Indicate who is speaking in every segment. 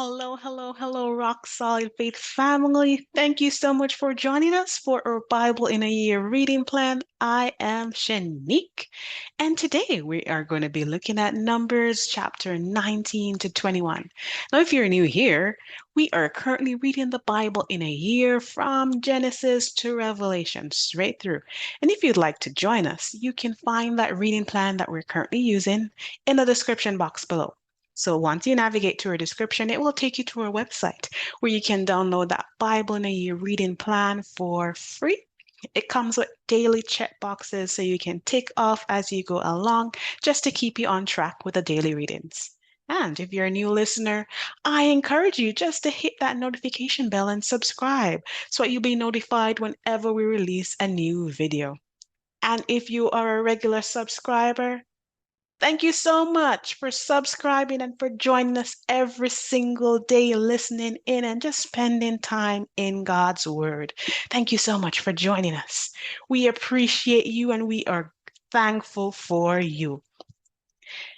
Speaker 1: Hello, hello, hello, Rock Solid Faith family. Thank you so much for joining us for our Bible in a Year reading plan. I am Shanique, and today we are going to be looking at Numbers chapter 19 to 21. Now, if you're new here, we are currently reading the Bible in a year from Genesis to Revelation, straight through. And if you'd like to join us, you can find that reading plan that we're currently using in the description box below. So once you navigate to our description, it will take you to our website where you can download that Bible in a Year reading plan for free. It comes with daily check boxes so you can tick off as you go along just to keep you on track with the daily readings. And if you're a new listener, I encourage you just to hit that notification bell and subscribe so that you'll be notified whenever we release a new video. And if you are a regular subscriber, thank you so much for subscribing and for joining us every single day, listening in and just spending time in God's Word. Thank you so much for joining us. We appreciate you and we are thankful for you.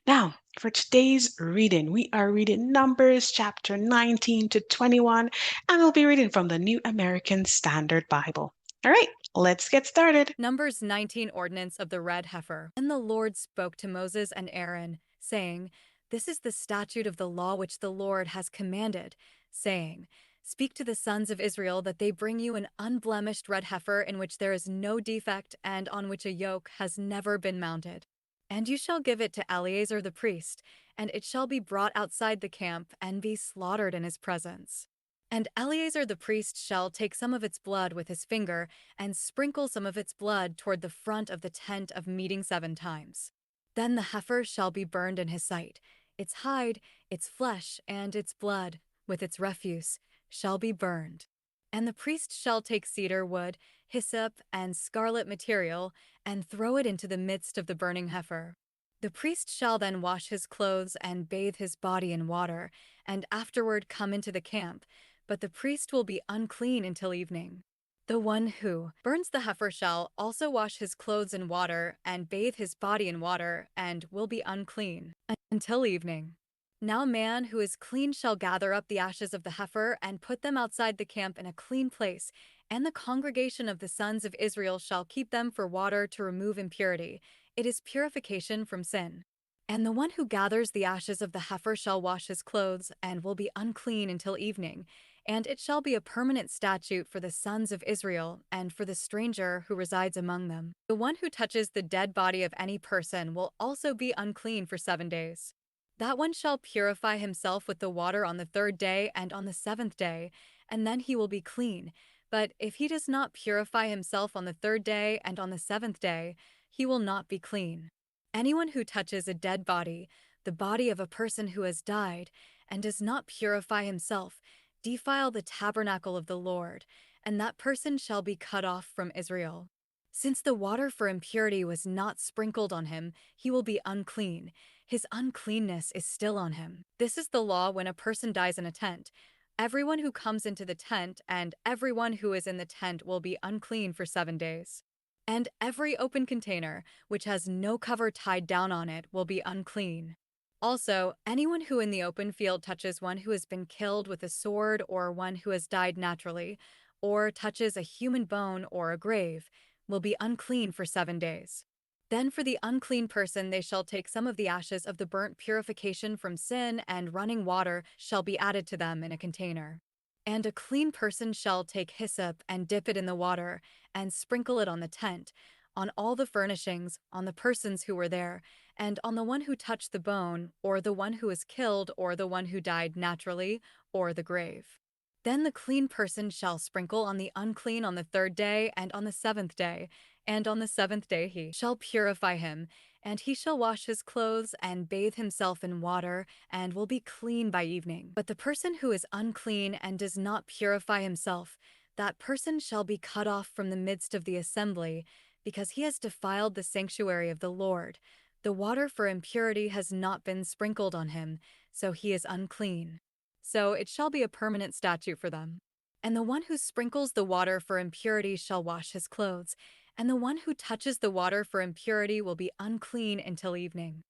Speaker 1: Now, for today's reading, we are reading Numbers chapter 19 to 21, and we'll be reading from the New American Standard Bible. All right, let's get started.
Speaker 2: Numbers 19 Ordinance of the Red Heifer. Then the Lord spoke to Moses and Aaron, saying, This is the statute of the law which the Lord has commanded, saying, Speak to the sons of Israel that they bring you an unblemished red heifer in which there is no defect and on which a yoke has never been mounted. And you shall give it to Eleazar the priest, and it shall be brought outside the camp and be slaughtered in his presence. And Eleazar the priest shall take some of its blood with his finger and sprinkle some of its blood toward the front of the tent of meeting 7 times. Then the heifer shall be burned in his sight. Its hide, its flesh, and its blood, with its refuse, shall be burned. And the priest shall take cedar wood, hyssop, and scarlet material, and throw it into the midst of the burning heifer. The priest shall then wash his clothes and bathe his body in water, and afterward come into the camp, but the priest will be unclean until evening. The one who burns the heifer shall also wash his clothes in water and bathe his body in water, and will be unclean until evening. Now a man who is clean shall gather up the ashes of the heifer and put them outside the camp in a clean place, and the congregation of the sons of Israel shall keep them for water to remove impurity. It is purification from sin. And the one who gathers the ashes of the heifer shall wash his clothes, and will be unclean until evening. And it shall be a permanent statute for the sons of Israel, and for the stranger who resides among them. The one who touches the dead body of any person will also be unclean for 7 days. That one shall purify himself with the water on the 3rd day and on the 7th day, and then he will be clean. But if he does not purify himself on the 3rd day and on the 7th day, he will not be clean. Anyone who touches a dead body, the body of a person who has died, and does not purify himself, defile the tabernacle of the Lord, and that person shall be cut off from Israel. Since the water for impurity was not sprinkled on him, he will be unclean. His uncleanness is still on him. This is the law when a person dies in a tent. Everyone who comes into the tent and everyone who is in the tent will be unclean for 7 days. And every open container, which has no cover tied down on it, will be unclean. Also, anyone who in the open field touches one who has been killed with a sword or one who has died naturally, or touches a human bone or a grave, will be unclean for 7 days. Then for the unclean person they shall take some of the ashes of the burnt purification from sin, and running water shall be added to them in a container. And a clean person shall take hyssop and dip it in the water, and sprinkle it on the tent, on all the furnishings, on the persons who were there, and on the one who touched the bone, or the one who was killed, or the one who died naturally, or the grave. Then the clean person shall sprinkle on the unclean on the 3rd day and on the 7th day, and on the 7th day he shall purify him, and he shall wash his clothes and bathe himself in water, and will be clean by evening. But the person who is unclean and does not purify himself, that person shall be cut off from the midst of the assembly, because he has defiled the sanctuary of the Lord. The water for impurity has not been sprinkled on him, so he is unclean. So it shall be a permanent statute for them. And the one who sprinkles the water for impurity shall wash his clothes, and the one who touches the water for impurity will be unclean until evening.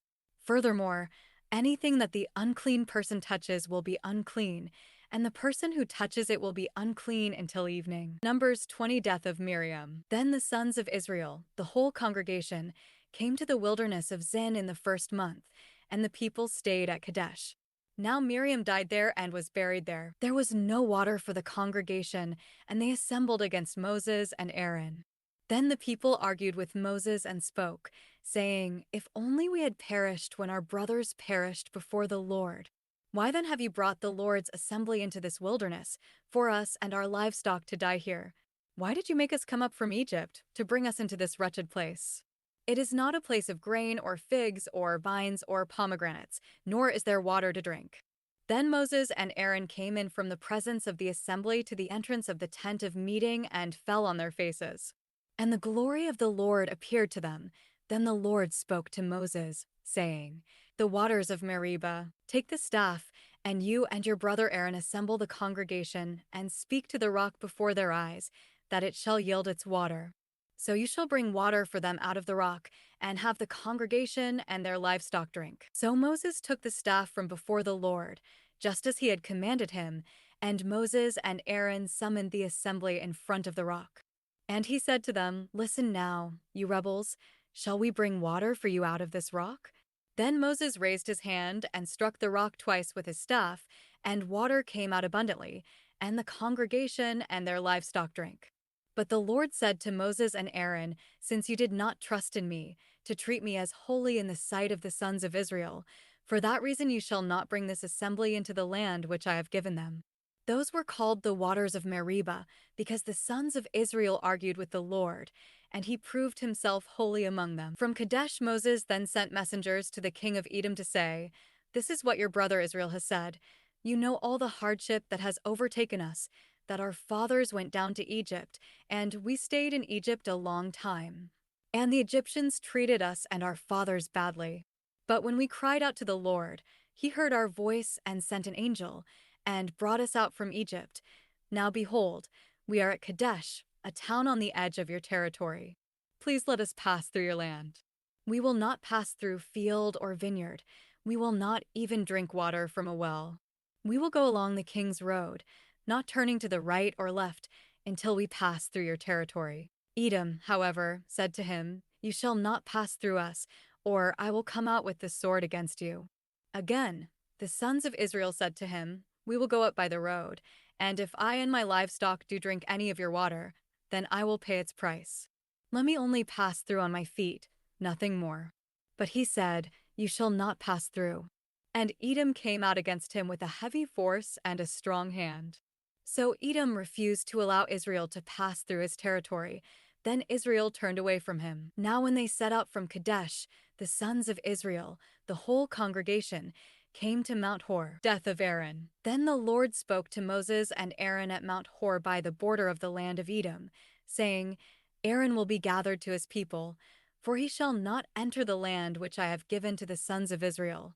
Speaker 2: Furthermore, Anything that the unclean person touches will be unclean, and the person who touches it will be unclean until evening. Numbers 20. Death of Miriam. Then the sons of Israel, the whole congregation, came to the wilderness of Zin in the first month, and the people stayed at Kadesh. Now Miriam died there and was buried there. There was no water for the congregation, and they assembled against Moses and Aaron. Then the people argued with Moses and spoke, saying, "If only we had perished when our brothers perished before the Lord. Why then have you brought the Lord's assembly into this wilderness, for us and our livestock to die here? Why did you make us come up from Egypt, to bring us into this wretched place? It is not a place of grain or figs or vines or pomegranates, nor is there water to drink." Then Moses and Aaron came in from the presence of the assembly to the entrance of the tent of meeting and fell on their faces. And the glory of the Lord appeared to them. Then the Lord spoke to Moses, saying, "The waters of Meribah, take the staff, and you and your brother Aaron assemble the congregation, and speak to the rock before their eyes, that it shall yield its water. So you shall bring water for them out of the rock, and have the congregation and their livestock drink." So Moses took the staff from before the Lord, just as he had commanded him, and Moses and Aaron summoned the assembly in front of the rock. And he said to them, "Listen now, you rebels, shall we bring water for you out of this rock?" Then Moses raised his hand and struck the rock twice with his staff, and water came out abundantly, and the congregation and their livestock drank. But the Lord said to Moses and Aaron, "Since you did not trust in me, to treat me as holy in the sight of the sons of Israel, for that reason you shall not bring this assembly into the land which I have given them." Those were called the waters of Meribah, because the sons of Israel argued with the Lord, and he proved himself holy among them. From Kadesh Moses then sent messengers to the king of Edom to say, "This is what your brother Israel has said. You know all the hardship that has overtaken us, that our fathers went down to Egypt, and we stayed in Egypt a long time. And the Egyptians treated us and our fathers badly. But when we cried out to the Lord, he heard our voice and sent an angel, and brought us out from Egypt. Now behold, we are at Kadesh, a town on the edge of your territory. Please let us pass through your land. We will not pass through field or vineyard. We will not even drink water from a well. We will go along the king's road, not turning to the right or left, until we pass through your territory." Edom, however, said to him, "You shall not pass through us, or I will come out with the sword against you." Again, the sons of Israel said to him, "We will go up by the road, and if I and my livestock do drink any of your water, then I will pay its price. Let me only pass through on my feet, nothing more." But he said, "You shall not pass through." And Edom came out against him with a heavy force and a strong hand. So Edom refused to allow Israel to pass through his territory. Then Israel turned away from him. Now when they set out from Kadesh, the sons of Israel, the whole congregation, came to Mount Hor. Death of Aaron. Then the Lord spoke to Moses and Aaron at Mount Hor by the border of the land of Edom, saying, "Aaron will be gathered to his people, for he shall not enter the land which I have given to the sons of Israel,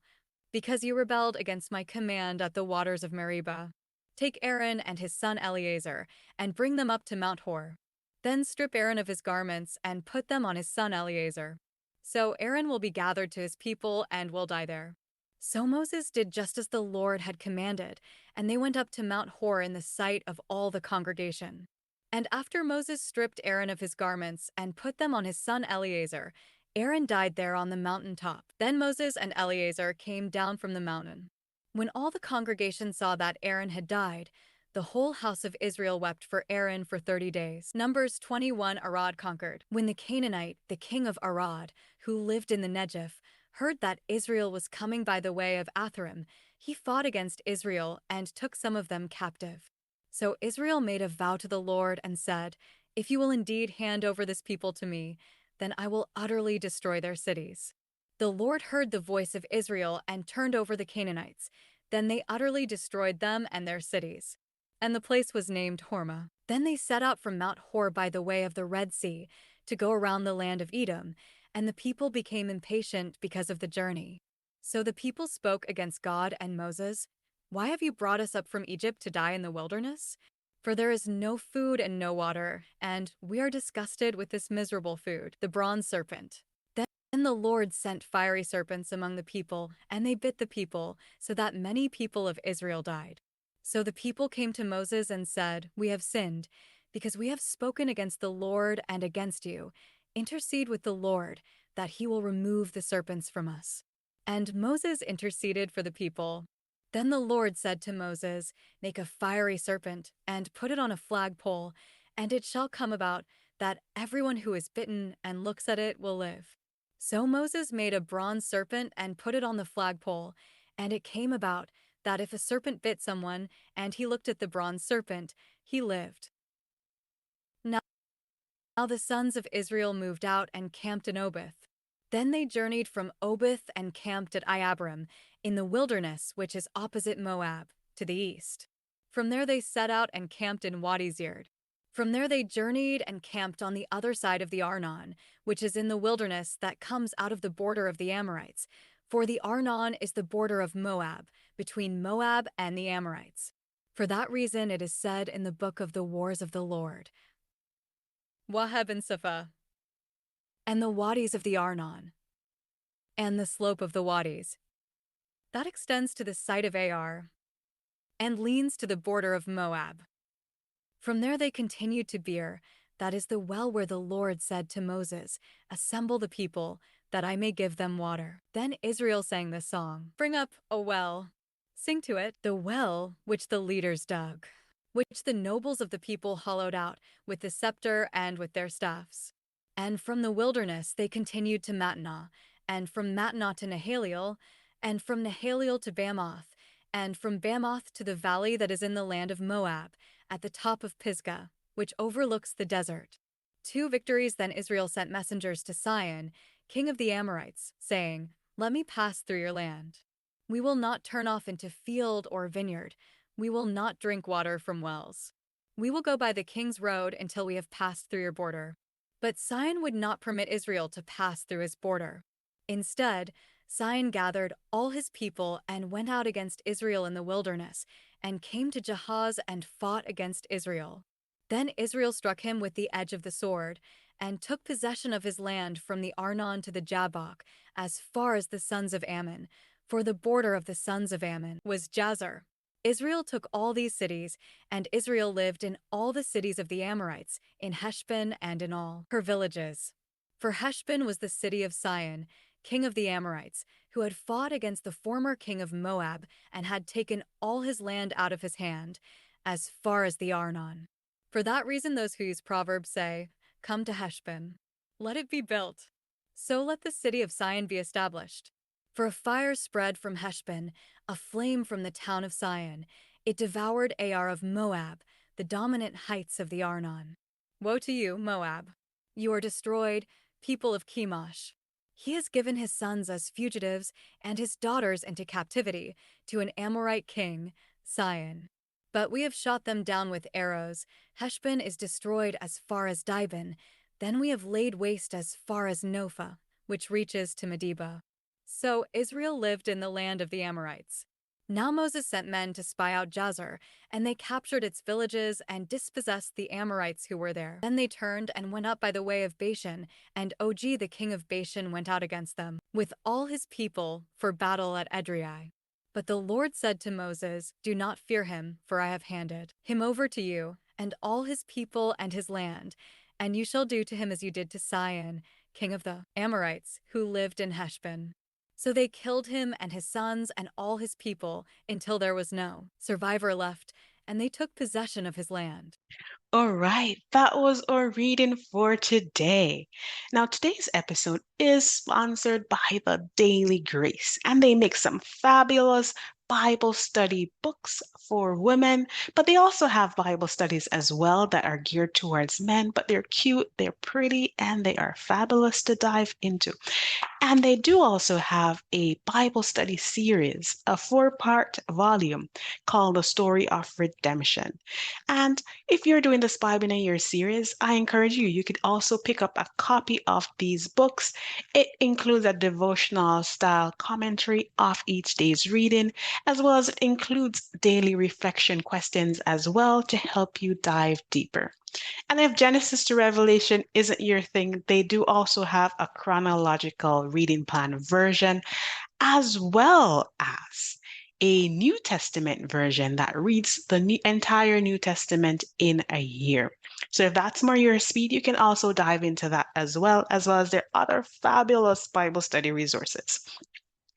Speaker 2: because you rebelled against my command at the waters of Meribah. Take Aaron and his son Eleazar, and bring them up to Mount Hor. Then strip Aaron of his garments and put them on his son Eleazar. So Aaron will be gathered to his people and will die there." So Moses did just as the Lord had commanded, and they went up to Mount Hor in the sight of all the congregation. And after Moses stripped Aaron of his garments and put them on his son Eleazar, Aaron died there on the mountain top. Then Moses and Eleazar came down from the mountain. When all the congregation saw that Aaron had died, the whole house of Israel wept for Aaron for 30 days. Numbers 21. Arad conquered. When the Canaanite, the king of Arad, who lived in the Negev, heard that Israel was coming by the way of Atharim, he fought against Israel and took some of them captive. So Israel made a vow to the Lord and said, "If you will indeed hand over this people to me, then I will utterly destroy their cities." The Lord heard the voice of Israel and turned over the Canaanites. Then they utterly destroyed them and their cities. And the place was named Hormah. Then they set out from Mount Hor by the way of the Red Sea to go around the land of Edom, and the people became impatient because of the journey. So the people spoke against God and Moses, "Why have you brought us up from Egypt to die in the wilderness? For there is no food and no water, and we are disgusted with this miserable food." The bronze serpent. Then And the Lord sent fiery serpents among the people, and they bit the people, so that many people of Israel died. So the people came to Moses and said, "We have sinned, because we have spoken against the Lord and against you. Intercede with the Lord, that he will remove the serpents from us." And Moses interceded for the people. Then the Lord said to Moses, "Make a fiery serpent, and put it on a flagpole, and it shall come about that everyone who is bitten and looks at it will live." So Moses made a bronze serpent and put it on the flagpole, and it came about that if a serpent bit someone and he looked at the bronze serpent, he lived. Now the sons of Israel moved out and camped in Obith. Then they journeyed from Obith and camped at Iabrim, in the wilderness which is opposite Moab, to the east. From there they set out and camped in Wadi Zered. From there they journeyed and camped on the other side of the Arnon, which is in the wilderness that comes out of the border of the Amorites. For the Arnon is the border of Moab, between Moab and the Amorites. For that reason it is said in the book of the wars of the Lord, Waheb and Saphah, and the wadis of the Arnon, and the slope of the wadis. That extends to the site of Ar, and leans to the border of Moab. From there they continued to Beer, that is the well where the Lord said to Moses, "Assemble the people, that I may give them water." Then Israel sang this song, "Bring up a well, sing to it, the well which the leaders dug, which the nobles of the people hollowed out with the scepter and with their staffs." And from the wilderness they continued to Mattanah, and from Mattanah to Nahaliel, and from Nahaliel to Bamoth, and from Bamoth to the valley that is in the land of Moab, at the top of Pisgah, which overlooks the desert. 2 victories then Israel sent messengers to Sihon, king of the Amorites, saying, "Let me pass through your land. We will not turn off into field or vineyard. We will not drink water from wells. We will go by the king's road until we have passed through your border." But Sihon would not permit Israel to pass through his border. Instead, Sihon gathered all his people and went out against Israel in the wilderness, and came to Jahaz and fought against Israel. Then Israel struck him with the edge of the sword, and took possession of his land from the Arnon to the Jabbok, as far as the sons of Ammon, for the border of the sons of Ammon was Jazer. Israel took all these cities, and Israel lived in all the cities of the Amorites, in Heshbon and in all her villages. For Heshbon was the city of Sihon, king of the Amorites, who had fought against the former king of Moab, and had taken all his land out of his hand, as far as the Arnon. For that reason those who use Proverbs say, "Come to Heshbon, let it be built. So let the city of Sihon be established." For a fire spread from Heshbon, a flame from the town of Sihon. It devoured Ar of Moab, the dominant heights of the Arnon. Woe to you, Moab! You are destroyed, people of Chemosh. He has given his sons as fugitives and his daughters into captivity to an Amorite king, Sihon. But we have shot them down with arrows. Heshbon is destroyed as far as Dibon. Then we have laid waste as far as Nophah, which reaches to Medeba. So Israel lived in the land of the Amorites. Now Moses sent men to spy out Jazer, and they captured its villages and dispossessed the Amorites who were there. Then they turned and went up by the way of Bashan, and Og the king of Bashan went out against them, with all his people, for battle at Edrei. But the Lord said to Moses, "Do not fear him, for I have handed him over to you, and all his people and his land, and you shall do to him as you did to Sihon, king of the Amorites, who lived in Heshbon." So they killed him and his sons and all his people until there was no survivor left, and they took possession of his land.
Speaker 1: All right, that was our reading for today. Now, today's episode is sponsored by the Daily Grace, and they make some fabulous Bible study books for women, but they also have Bible studies as well that are geared towards men, but they're cute, they're pretty, and they are fabulous to dive into. And they do also have a Bible study series, a 4-part volume called The Story of Redemption. And if you're doing this Bible in a Year series, I encourage you, you could also pick up a copy of these books. It includes a devotional style commentary of each day's reading, as well as it includes daily reflection questions as well to help you dive deeper. And if Genesis to Revelation isn't your thing, they do also have a chronological reading plan version as well as a New Testament version that reads the entire New Testament in a year. So if that's more your speed, you can also dive into that as well as their other fabulous Bible study resources.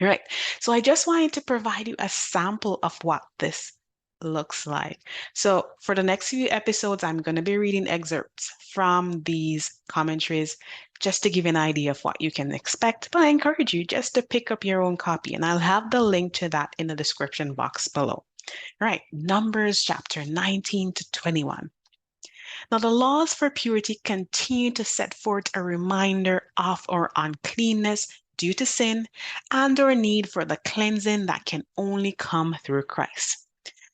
Speaker 1: Right. So I just wanted to provide you a sample of what this looks like. So for the next few episodes, I'm going to be reading excerpts from these commentaries just to give an idea of what you can expect. But I encourage you just to pick up your own copy, and I'll have the link to that in the description box below. Right. Numbers chapter 19 to 21. Now, the laws for purity continue to set forth a reminder of our uncleanness due to sin and our need for the cleansing that can only come through Christ.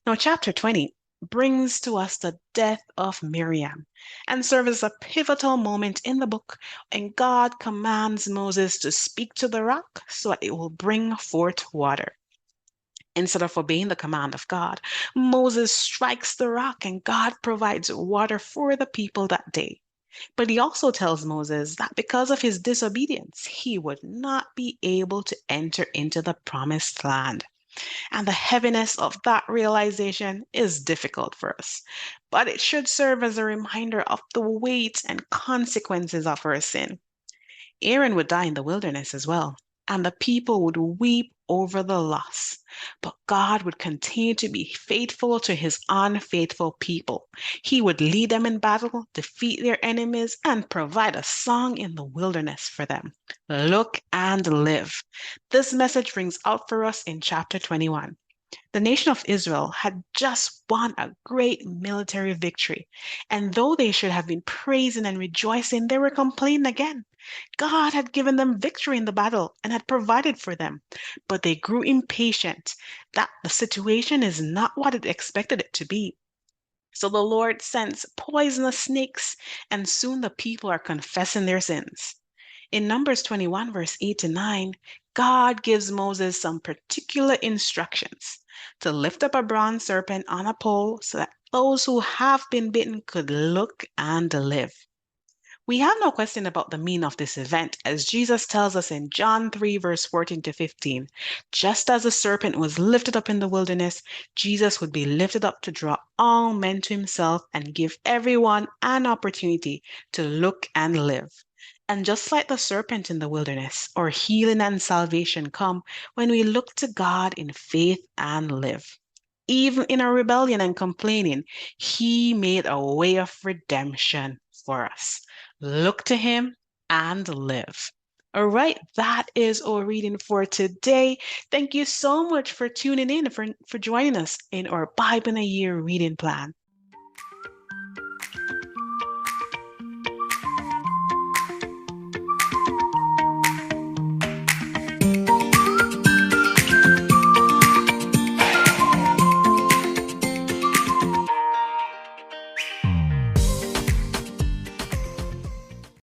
Speaker 1: Now, chapter 20 brings to us the death of Miriam and serves as a pivotal moment in the book when God commands Moses to speak to the rock so that it will bring forth water. Instead of obeying the command of God, Moses strikes the rock and God provides water for the people that day. But he also tells Moses that because of his disobedience, he would not be able to enter into the promised land. And the heaviness of that realization is difficult for us, but it should serve as a reminder of the weight and consequences of our sin. Aaron would die in the wilderness as well, and the people would weep over the loss. But God would continue to be faithful to his unfaithful people. He would lead them in battle, defeat their enemies, and provide a song in the wilderness for them. Look and live. This message rings out for us in chapter 21. The nation of Israel had just won a great military victory, and though they should have been praising and rejoicing, they were complaining again. God had given them victory in the battle and had provided for them, but they grew impatient that the situation is not what it expected it to be. So the Lord sends poisonous snakes, and soon the people are confessing their sins. In Numbers 21, verse 8 to 9, God gives Moses some particular instructions to lift up a bronze serpent on a pole so that those who have been bitten could look and live. We have no question about the meaning of this event, as Jesus tells us in John 3, verse 14 to 15. Just as the serpent was lifted up in the wilderness, Jesus would be lifted up to draw all men to himself and give everyone an opportunity to look and live. And just like the serpent in the wilderness, our healing and salvation come when we look to God in faith and live. Even in our rebellion and complaining, he made a way of redemption for us. Look to him and live. All right, that is our reading for today. Thank you so much for tuning in, for joining us in our Bible in a Year reading plan.